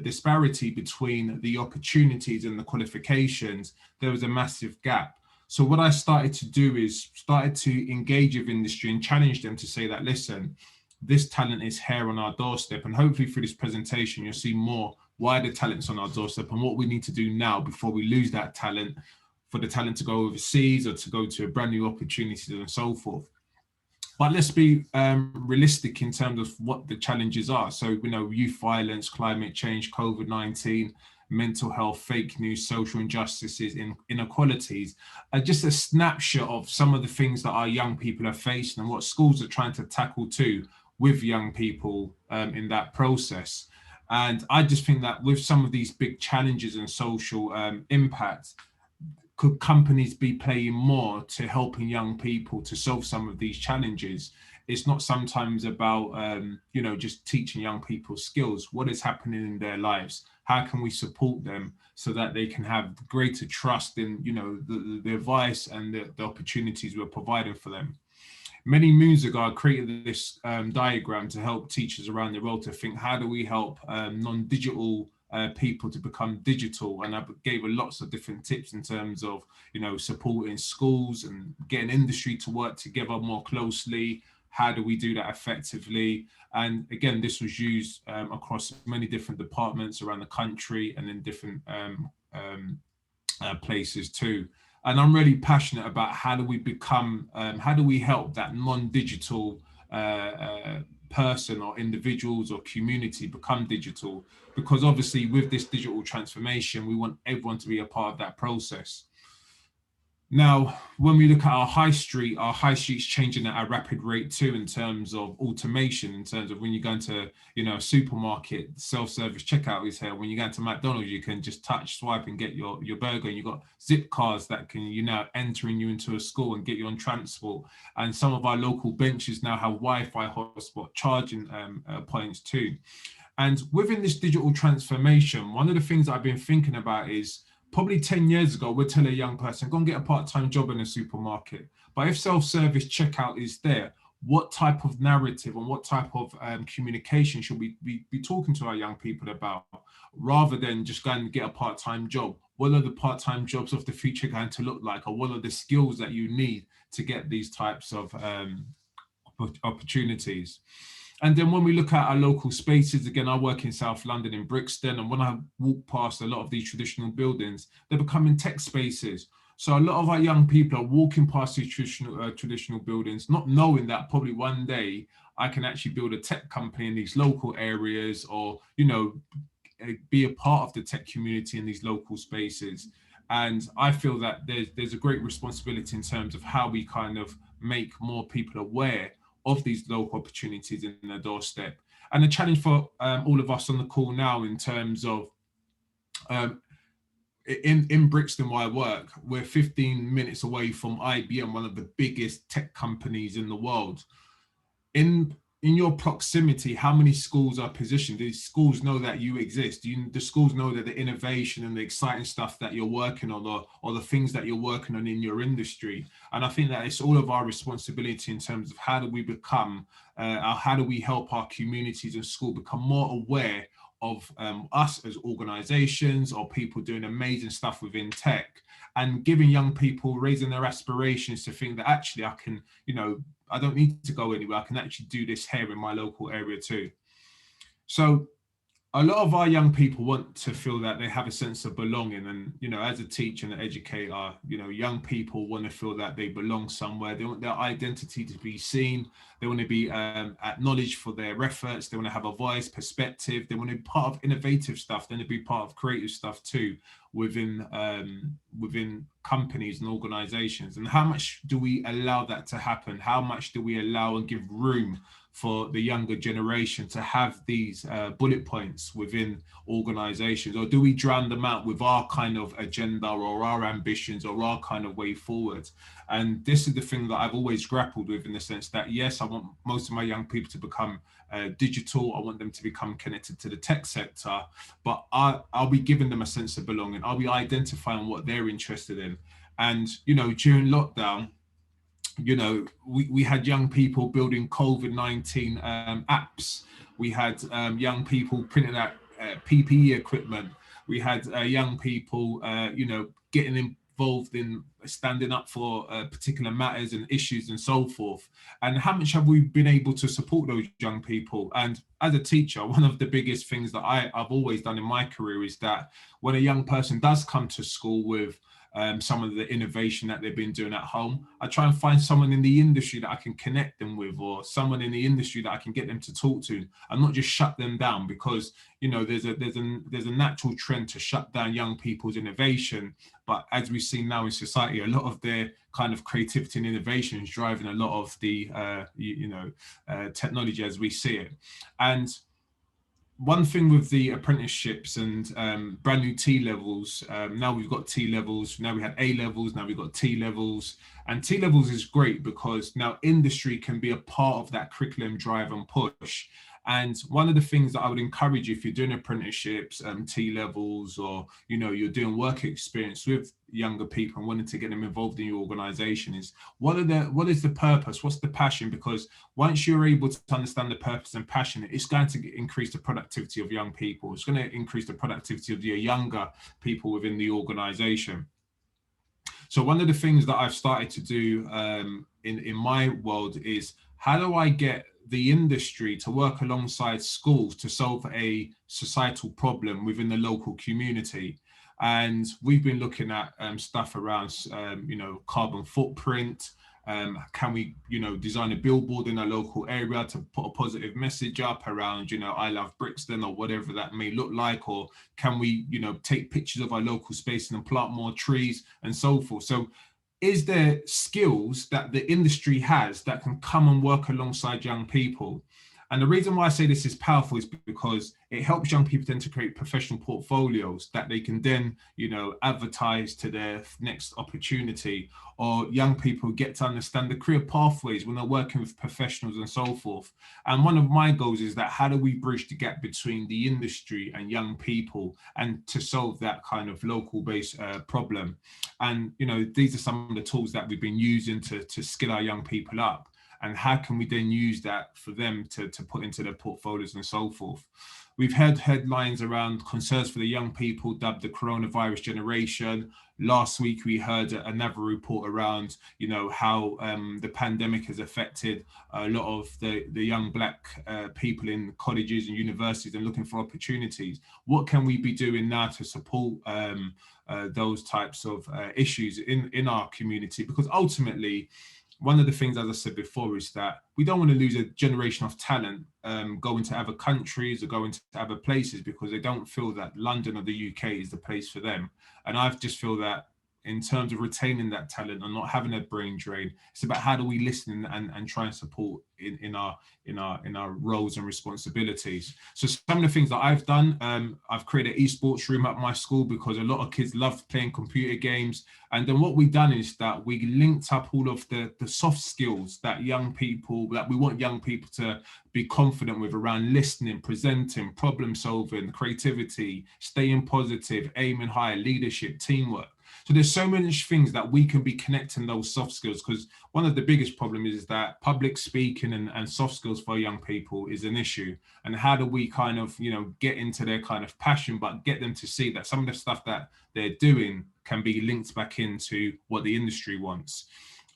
disparity between the opportunities and the qualifications, there was a massive gap. So what I started to do is started to engage with industry and challenge them to say that, listen, this talent is here on our doorstep. And hopefully through this presentation, you'll see more why the talent's on our doorstep and what we need to do now before we lose that talent, for the talent to go overseas or to go to a brand new opportunities and so forth. But let's be realistic in terms of what the challenges are. So, you know, youth violence, climate change, COVID-19, mental health, fake news, social injustices, inequalities, just a snapshot of some of the things that our young people are facing and what schools are trying to tackle too with young people in that process. And I just think that with some of these big challenges and social impact, could companies be playing more to helping young people to solve some of these challenges? It's not sometimes about, you know, just teaching young people skills. What is happening in their lives? How can we support them so that they can have greater trust in, you know, the advice and the opportunities we're providing for them? Many moons ago, I created this diagram to help teachers around the world to think, how do we help non-digital people to become digital? And I gave lots of different tips in terms of, you know, supporting schools and getting industry to work together more closely. How do we do that effectively? And again, this was used across many different departments around the country and in different places too. And I'm really passionate about how do we become, how do we help that non-digital person or individuals or community become digital? Because obviously with this digital transformation, we want everyone to be a part of that process. Now, when we look at our high street's changing at a rapid rate too, in terms of automation, in terms of when you go into, you know, a supermarket, self-service checkout is here. When you go into McDonald's, you can just touch, swipe and get your burger. And you've got zip cars that can, you know, entering you into a school and get you on transport. And some of our local benches now have Wi-Fi hotspot charging points too. And within this digital transformation, one of the things I've been thinking about is, probably 10 years ago, we'd tell a young person, go and get a part-time job in a supermarket. But if self-service checkout is there, what type of narrative and what type of communication should we be talking to our young people about, rather than just going and get a part-time job? What are the part-time jobs of the future going to look like? Or what are the skills that you need to get these types of opportunities? And then when we look at our local spaces, again, I work in South London in Brixton, and when I walk past a lot of these traditional buildings, they're becoming tech spaces. So a lot of our young people are walking past these traditional buildings, not knowing that probably one day I can actually build a tech company in these local areas, or, you know, be a part of the tech community in these local spaces. And I feel that there's a great responsibility in terms of how we kind of make more people aware of these local opportunities in their doorstep. And the challenge for all of us on the call now, in terms of in Brixton where I work, we're 15 minutes away from IBM, one of the biggest tech companies in the world. In your proximity, how many schools are positioned? Do schools know that you exist? Do schools know that the innovation and the exciting stuff that you're working on, or the things that you're working on in your industry? And I think that it's all of our responsibility in terms of how do we become, how do we help our communities and school become more aware of us as organizations or people doing amazing stuff within tech, and giving young people, raising their aspirations to think that actually I can, you know, I don't need to go anywhere. I can actually do this here in my local area too. So a lot of our young people want to feel that they have a sense of belonging. And, you know, as a teacher and an educator, you know, young people want to feel that they belong somewhere. They want their identity to be seen. They want to be acknowledged for their efforts. They want to have a voice, perspective. They want to be part of innovative stuff. They want to be part of creative stuff too. within within companies and organizations, and how much do we allow that to happen? How much do we allow and give room for the younger generation to have these bullet points within organizations, or do we drown them out with our kind of agenda or our ambitions or our kind of way forward? And this is the thing that I've always grappled with, in the sense that, yes, I want most of my young people to become digital. I want them to become connected to the tech sector, but I'll be giving them a sense of belonging. I'll be identifying what they're interested in. And, you know, during lockdown, you know, we had young people building COVID-19 apps. We had young people printing out PPE equipment. We had young people, you know, getting involved in standing up for particular matters and issues and so forth. And how much have we been able to support those young people? And as a teacher, one of the biggest things that I've always done in my career is that when a young person does come to school with some of the innovation that they've been doing at home, I try and find someone in the industry that I can connect them with, or someone in the industry that I can get them to talk to, and not just shut them down, because, you know, there's a natural trend to shut down young people's innovation. But as we've seen now in society, a lot of their kind of creativity and innovation is driving a lot of the technology as we see it. And one thing with the apprenticeships and brand new T levels, now we've got T levels, now we had A levels, now we've got T levels. And T levels is great because now industry can be a part of that curriculum drive and push. And one of the things that I would encourage you, if you're doing apprenticeships, T levels, or, you know, you're doing work experience with younger people and wanting to get them involved in your organization, is what is the purpose? What's the passion? Because once you're able to understand the purpose and passion, it's going to increase the productivity of young people. It's going to increase the productivity of your younger people within the organization. So one of the things that I've started to do in my world is, how do I get the industry to work alongside schools to solve a societal problem within the local community? And we've been looking at stuff around, you know, carbon footprint. Can we, you know, design a billboard in a local area to put a positive message up around, you know, I love Brixton, or whatever that may look like? Or can we, you know, take pictures of our local space and plant more trees and so forth? So is there skills that the industry has that can come and work alongside young people? And the reason why I say this is powerful is because it helps young people then to create professional portfolios that they can then, you know, advertise to their next opportunity, or young people get to understand the career pathways when they're working with professionals and so forth. And one of my goals is that, how do we bridge the gap between the industry and young people, and to solve that kind of local based problem? And, you know, these are some of the tools that we've been using to skill our young people up. And how can we then use that for them to put into their portfolios and so forth? We've had headlines around concerns for the young people, dubbed the coronavirus generation. Last week, we heard another report around, you know, how the pandemic has affected a lot of the young Black people in colleges and universities and looking for opportunities. What can we be doing now to support those types of issues in our community? Because ultimately, one of the things, as I said before, is that we don't want to lose a generation of talent going to other countries or going to other places because they don't feel that London or the UK is the place for them. And I just feel that in terms of retaining that talent and not having a brain drain, it's about how do we listen and try and support in our roles and responsibilities. So some of the things that I've done, I've created an esports room at my school because a lot of kids love playing computer games. And then what we've done is that we linked up all of the soft skills that we want young people to be confident with around listening, presenting, problem solving, creativity, staying positive, aiming high, leadership, teamwork. So there's so many things that we can be connecting those soft skills, because one of the biggest problems is that public speaking and soft skills for young people is an issue. And how do we kind of, you know, get into their kind of passion, but get them to see that some of the stuff that they're doing can be linked back into what the industry wants.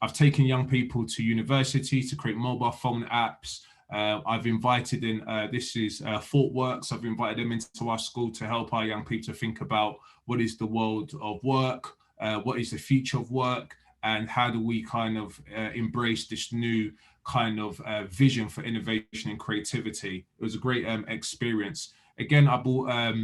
I've taken young people to universities to create mobile phone apps. I've invited in, this is ThoughtWorks. I've invited them into our school to help our young people to think about what is the world of work, what is the future of work, and how do we kind of embrace this new kind of vision for innovation and creativity. It was a great experience. Again, I brought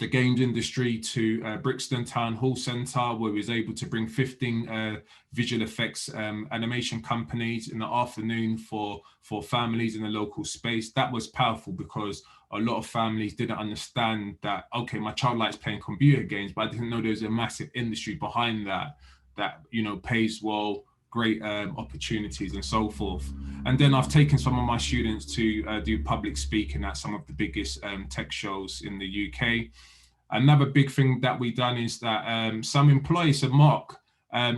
the games industry to Brixton Town Hall Centre, where we was able to bring 15 visual effects animation companies in the afternoon for families in the local space. That was powerful because a lot of families didn't understand that, okay, my child likes playing computer games, but I didn't know there was a massive industry behind that, you know, pays well, great opportunities and so forth. And then I've taken some of my students to do public speaking at some of the biggest tech shows in the UK. Another big thing that we've done is that some employees said, Mark,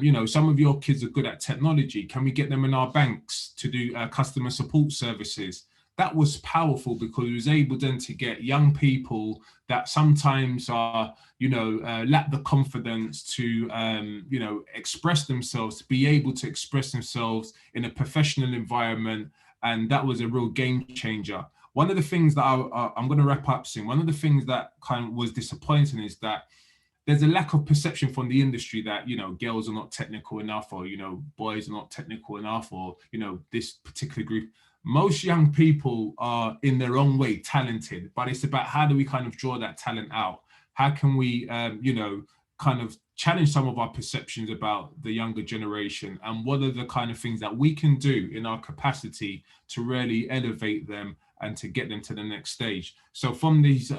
you know, some of your kids are good at technology. Can we get them in our banks to do customer support services? That was powerful because we was able then to get young people that sometimes are, you know, lack the confidence to, you know, express themselves, to be able to express themselves in a professional environment. And that was a real game changer. One of the things that I'm going to wrap up soon, one of the things that kind of was disappointing is that there's a lack of perception from the industry that, you know, girls are not technical enough, or, you know, boys are not technical enough, or, you know, this particular group. Most young people are in their own way talented, but it's about how do we kind of draw that talent out? How can we, you know, kind of challenge some of our perceptions about the younger generation, and what are the kind of things that we can do in our capacity to really elevate them and to get them to the next stage. So from these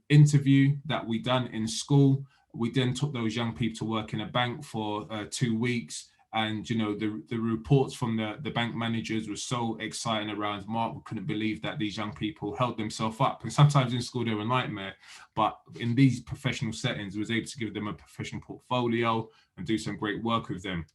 interview that we done in school, we then took those young people to work in a bank for 2 weeks. And, you know, the reports from the bank managers were so exciting around, Mark, we couldn't believe that these young people held themselves up. And sometimes in school, they were a nightmare. But in these professional settings, we was able to give them a professional portfolio and do some great work with them.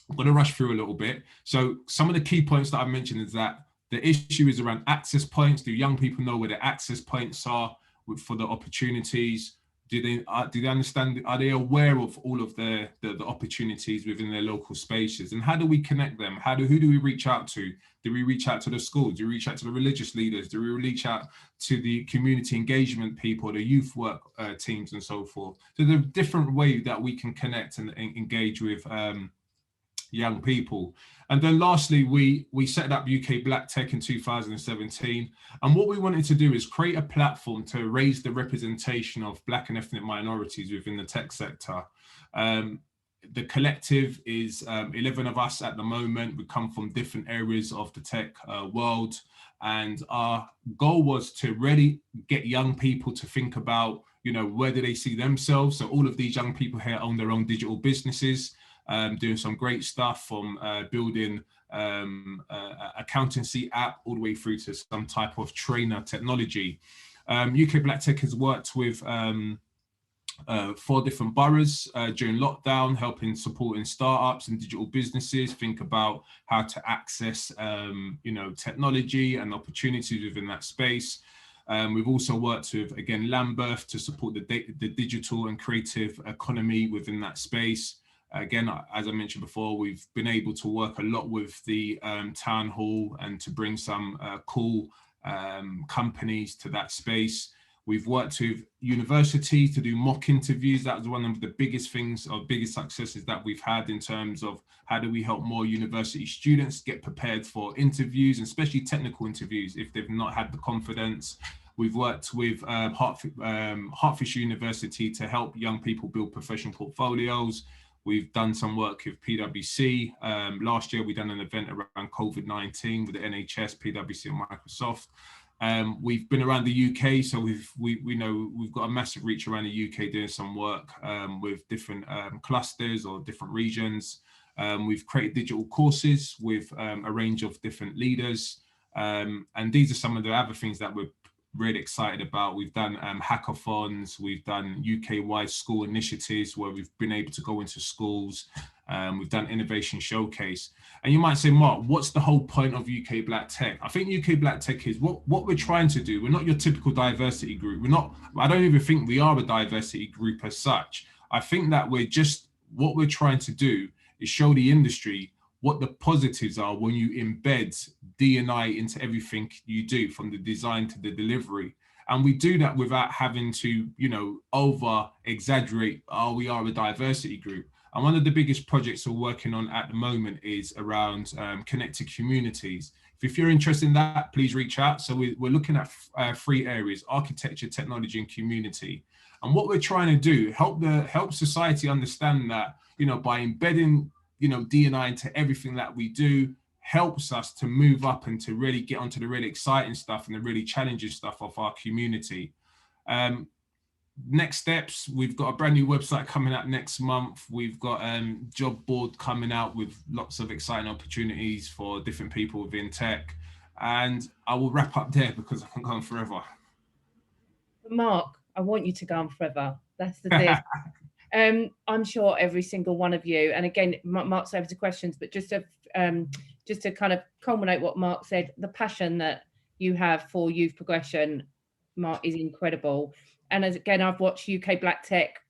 I'm going to rush through a little bit. So some of the key points that I mentioned is that the issue is around access points. Do young people know where the access points are for the opportunities? Do they understand? Are they aware of all of the opportunities within their local spaces? And how do we connect them? Who do we reach out to? Do we reach out to the schools? Do we reach out to the religious leaders? Do we reach out to the community engagement people, the youth work teams, and so forth? So there are different ways that we can connect and engage with young people. And then lastly, we set up UK Black Tech in 2017. And what we wanted to do is create a platform to raise the representation of Black and ethnic minorities within the tech sector. The collective is 11 of us at the moment. We come from different areas of the tech world. And our goal was to really get young people to think about, you know, where do they see themselves? So all of these young people here own their own digital businesses. Doing some great stuff from building accountancy app all the way through to some type of trainer technology. UK Black Tech has worked with 4 different boroughs during lockdown, helping supporting startups and digital businesses think about how to access you know, technology and opportunities within that space. We've also worked with, again, Lambeth to support the digital and creative economy within that space. Again, as I mentioned before, we've been able to work a lot with the town hall and to bring some cool companies to that space. We've worked with universities to do mock interviews. That was one of the biggest things, or biggest successes that we've had in terms of how do we help more university students get prepared for interviews, and especially technical interviews if they've not had the confidence. We've worked with Hertfordshire University to help young people build professional portfolios. We've done some work with PwC. Last year, we done an event around COVID-19 with the NHS, PwC, and Microsoft. We've been around the UK, so we know we've got a massive reach around the UK doing some work with different clusters or different regions. We've created digital courses with a range of different leaders. And these are some of the other things that we're really excited about. We've done hackathons, we've done UK-wide school initiatives where we've been able to go into schools. We've done Innovation Showcase. And you might say, Mark, what's the whole point of UK Black Tech? I think UK Black Tech is what we're trying to do. We're not your typical diversity group. I don't even think we are a diversity group as such. I think that what we're trying to do is show the industry what the positives are when you embed D&I into everything you do, from the design to the delivery. And we do that without having to, you know, over exaggerate, oh, we are a diversity group. And one of the biggest projects we're working on at the moment is around connected communities. If you're interested in that, please reach out. So we're looking at 3 areas: architecture, technology, and community. And what we're trying to do, help society understand that, you know, by embedding, you know, D&I into everything that we do, helps us to move up and to really get onto the really exciting stuff and the really challenging stuff of our community. Next steps, we've got a brand new website coming out next month. We've got job board coming out with lots of exciting opportunities for different people within tech. And I will wrap up there because I'm going forever. Mark, I want you to go on forever. That's the thing. I'm sure every single one of you, and again, Mark's over to questions, but just to kind of culminate what Mark said, the passion that you have for youth progression, Mark, is incredible. And as again, I've watched UK Black Tech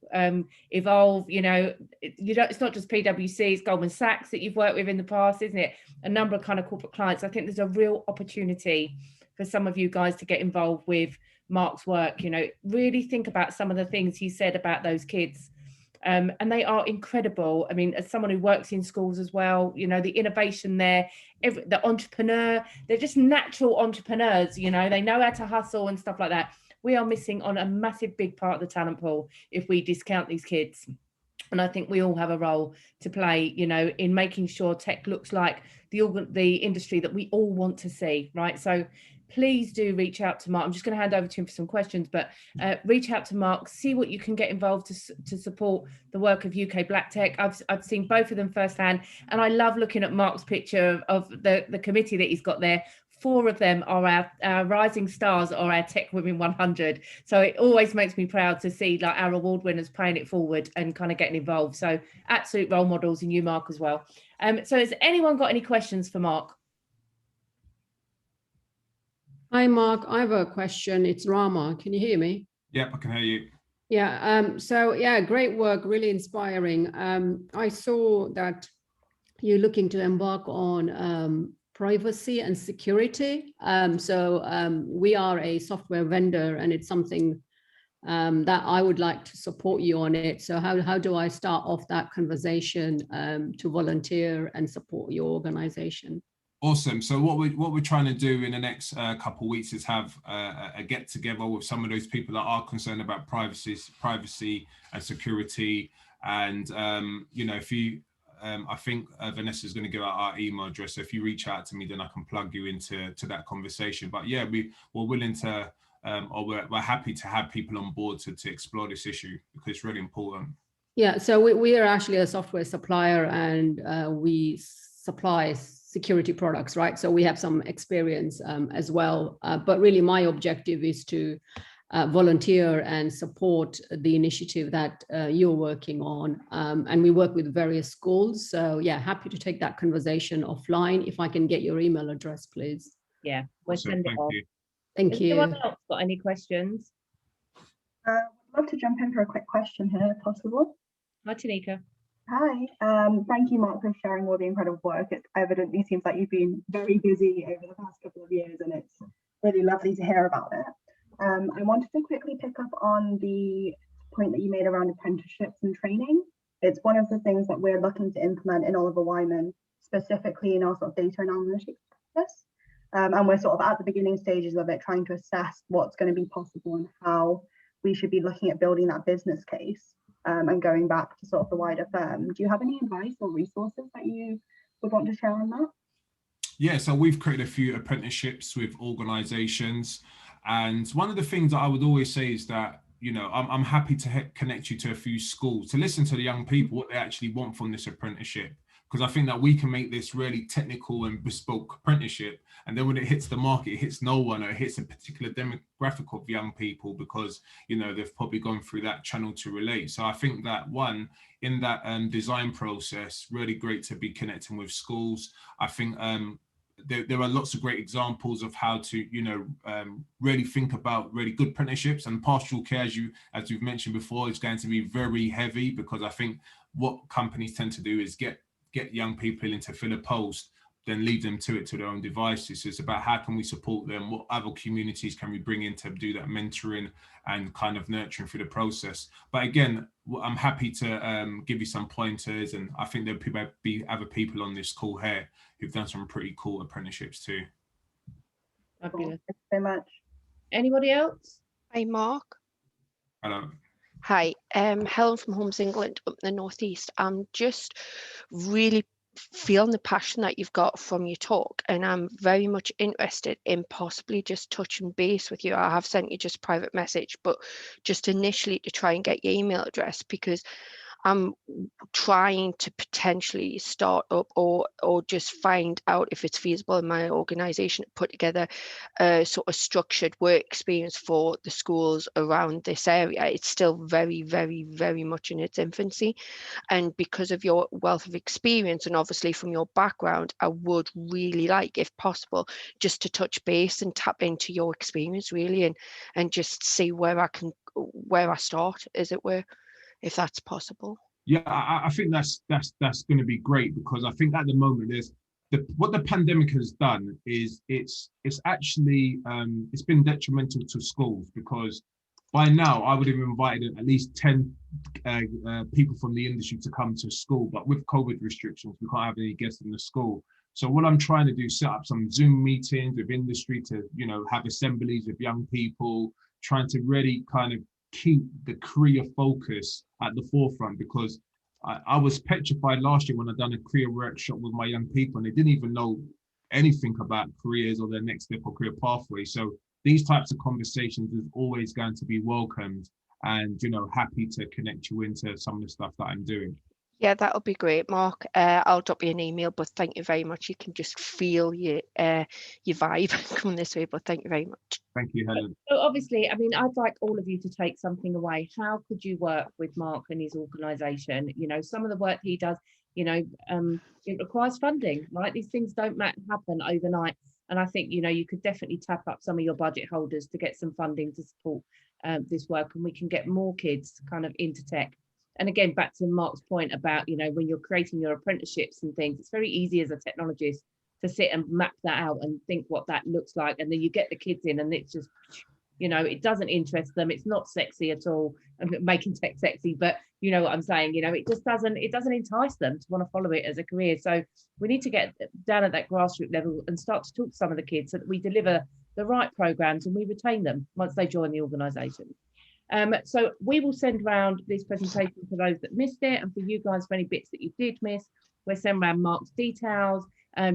evolve. You know, it's not just PwC, it's Goldman Sachs that you've worked with in the past, isn't it? A number of kind of corporate clients. I think there's a real opportunity for some of you guys to get involved with Mark's work. You know, really think about some of the things he said about those kids. And they are incredible. I mean, as someone who works in schools as well, you know, the innovation there, the entrepreneur, they're just natural entrepreneurs, you know, they know how to hustle and stuff like that. We are missing on a massive big part of the talent pool if we discount these kids. And I think we all have a role to play, you know, in making sure tech looks like the industry that we all want to see, right? So please do reach out to Mark. I'm just going to hand over to him for some questions, but reach out to Mark, see what you can get involved to support the work of UK Black Tech. I've seen both of them firsthand, and I love looking at Mark's picture of the committee that he's got there. 4 of them are our rising stars or our Tech Women 100. So it always makes me proud to see like our award winners paying it forward and kind of getting involved. So absolute role models in you, Mark, as well. So has anyone got any questions for Mark? Hi, Mark. I have a question. It's Rama. Can you hear me? Yep, I can hear you. Yeah. So yeah, great work. Really inspiring. I saw that you're looking to embark on privacy and security. We are a software vendor, and it's something that I would like to support you on it. So how do I start off that conversation to volunteer and support your organization? Awesome. So what we're trying to do in the next couple of weeks is have a get together with some of those people that are concerned about privacy and security. And you know, if you I think Vanessa's going to give out our email address. So if you reach out to me, then I can plug you into that conversation. But yeah, we're willing to, or we're happy to have people on board to explore this issue because it's really important. Yeah, so we are actually a software supplier, and we supply security products, right? So we have some experience as well. But really, my objective is to volunteer and support the initiative that you're working on. And we work with various schools. So yeah, happy to take that conversation offline. If I can get your email address, please. Yeah, we'll send it off. Thank you. Anyone else got any questions? I'd love to jump in for a quick question here, if possible. Hi, Tanika. Hi, thank you, Mark, for sharing all the incredible work. It evidently seems like you've been very busy over the past couple of years, and it's really lovely to hear about it. I wanted to quickly pick up on the point that you made around apprenticeships and training. It's one of the things that we're looking to implement in Oliver Wyman, specifically in our sort of data and analytics practice. And we're sort of at the beginning stages of it, trying to assess what's going to be possible and how we should be looking at building that business case and going back to sort of the wider firm. Do you have any advice or resources that you would want to share on that? Yeah, so we've created a few apprenticeships with organizations. And one of the things that I would always say is that, you know, I'm happy to connect you to a few schools to listen to the young people, what they actually want from this apprenticeship. Because I think that we can make this really technical and bespoke apprenticeship. And then when it hits the market, it hits no one, or it hits a particular demographic of young people because, you know, they've probably gone through that channel to relate. So I think that one, in that design process, really great to be connecting with schools. I think there are lots of great examples of how to, you know, really think about really good apprenticeships, and pastoral care, as you've mentioned before, is going to be very heavy, because I think what companies tend to do is get young people in to fill a post, then leave them to their own devices. So it's about how can we support them, what other communities can we bring in to do that mentoring and kind of nurturing through the process. But again, I'm happy to give you some pointers, and I think there'll be other people on this call here who've done some pretty cool apprenticeships too. Fabulous. Thanks so much. Anybody else? Hi, Mark. Hello. Hi, Helen from Homes England up in the northeast. I'm just really feeling the passion that you've got from your talk, and I'm very much interested in possibly just touching base with you. I have sent you just a private message, but just initially to try and get your email address, because I'm trying to potentially start up or just find out if it's feasible in my organization to put together a sort of structured work experience for the schools around this area. It's still very, very, very much in its infancy. And because of your wealth of experience and obviously from your background, I would really like, if possible, just to touch base and tap into your experience really, and just see where I start, as it were, if that's possible. Yeah, I think that's going to be great, because I think at the moment there's what the pandemic has done is it's actually it's been detrimental to schools, because by now I would have invited at least 10 people from the industry to come to school, but with COVID restrictions we can't have any guests in the school. So what I'm trying to do is set up some Zoom meetings with industry to, you know, have assemblies with young people, trying to really kind of keep the career focus at the forefront, because I was petrified last year when I done a career workshop with my young people and they didn't even know anything about careers or their next step or career pathway. So these types of conversations is always going to be welcomed, and, you know, happy to connect you into some of the stuff that I'm doing. Yeah, that would be great, Mark. I'll drop you an email, but thank you very much. You can just feel your vibe coming this way, but thank you very much. Thank you, Helen. So obviously, I mean, I'd like all of you to take something away. How could you work with Mark and his organisation? You know, some of the work he does, you know, it requires funding, right? These things don't happen overnight. And I think, you know, you could definitely tap up some of your budget holders to get some funding to support this work, and we can get more kids kind of into tech. And again, back to Mark's point about, you know, when you're creating your apprenticeships and things, it's very easy as a technologist to sit and map that out and think what that looks like. And then you get the kids in and it's just, you know, it doesn't interest them. It's not sexy at all. I'm making tech sexy, but you know what I'm saying, you know, it doesn't entice them to want to follow it as a career. So we need to get down at that grassroots level and start to talk to some of the kids so that we deliver the right programs and we retain them once they join the organisation. So we will send around this presentation for those that missed it, and for you guys, for any bits that you did miss, we'll send around Mark's details.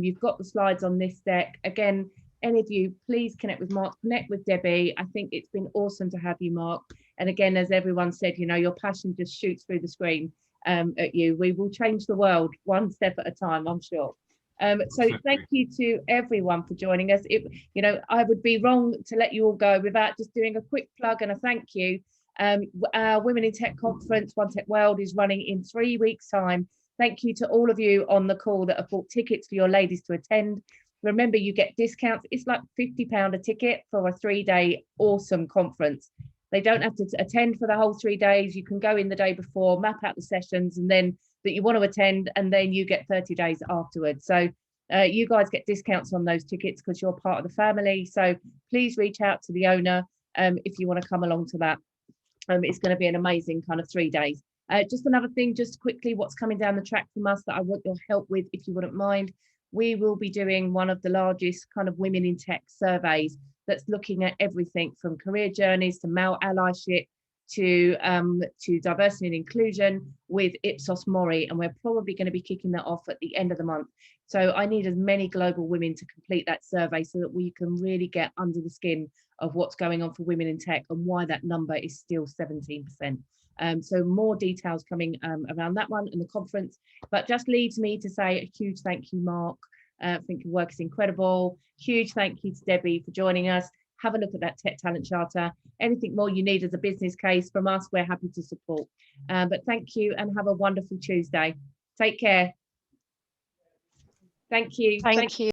You've got the slides on this deck. Again, any of you, please connect with Mark, connect with Debbie. I think it's been awesome to have you, Mark. And again, as everyone said, you know, your passion just shoots through the screen at you. We will change the world one step at a time, I'm sure. So thank you to everyone for joining us. You know, I would be wrong to let you all go without just doing a quick plug and a thank you. Our Women in Tech conference, One Tech World, is running in 3 weeks' time. Thank you to all of you on the call that have bought tickets for your ladies to attend. Remember, you get discounts. It's like £50 a ticket for a 3-day awesome conference. They don't have to attend for the whole 3 days. You can go in the day before, map out the sessions, and then that you want to attend, and then you get 30 days afterwards. So you guys get discounts on those tickets because you're part of the family. So please reach out to the owner if you want to come along to that. It's going to be an amazing kind of 3 days. Just another thing, just quickly, what's coming down the track from us that I want your help with, if you wouldn't mind. We will be doing one of the largest kind of women in tech surveys that's looking at everything from career journeys to male allyship to diversity and inclusion with Ipsos Mori, and we're probably going to be kicking that off at the end of the month. So I need as many global women to complete that survey so that we can really get under the skin of what's going on for women in tech and why that number is still 17%. So more details coming around that one and the conference, but just leaves me to say a huge thank you, Mark. I think your work is incredible. Huge thank you to Debbie for joining us. Have a look at that Tech Talent Charter. Anything more you need as a business case from us, we're happy to support. But thank you and have a wonderful Tuesday. Take care. Thank you. Thank you.